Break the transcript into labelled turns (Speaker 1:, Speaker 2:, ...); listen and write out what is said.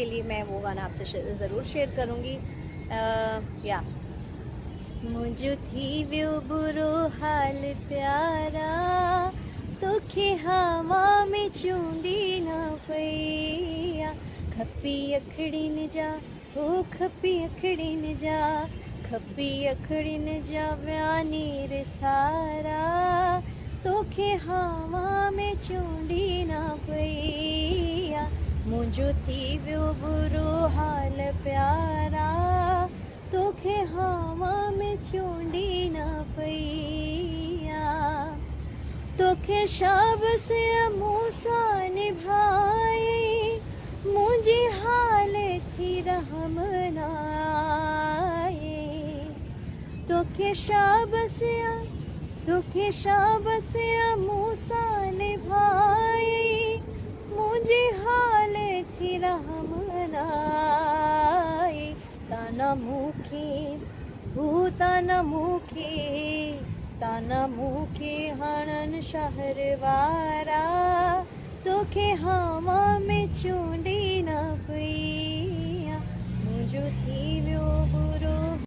Speaker 1: के लिए मैं वो गाना आपसे ज़रूर शेयर करूँगी। या मुझो थी व्यो बुरो हाल प्यारा, तोखे हवा में चूंडी ना पईया। खपी अखड़िन जा ओ खपी अखड़िन जा, खपी अखड़िन जा व्यानी रे सारा, तोखे हवा में चूंडी ना पईया। मुझो थी व्यो बुरो हाल प्यारा, तोखे हवा में चूंडी ना पईया। तोखे शब से मूसा निभाए, मुझे हाल थी रहम नाए। तोखे शब से मूसा निभाए, मुझे हाल थी रहम नाए। ताना मुखे हणन शहर वारा, तोखे हवा में चूं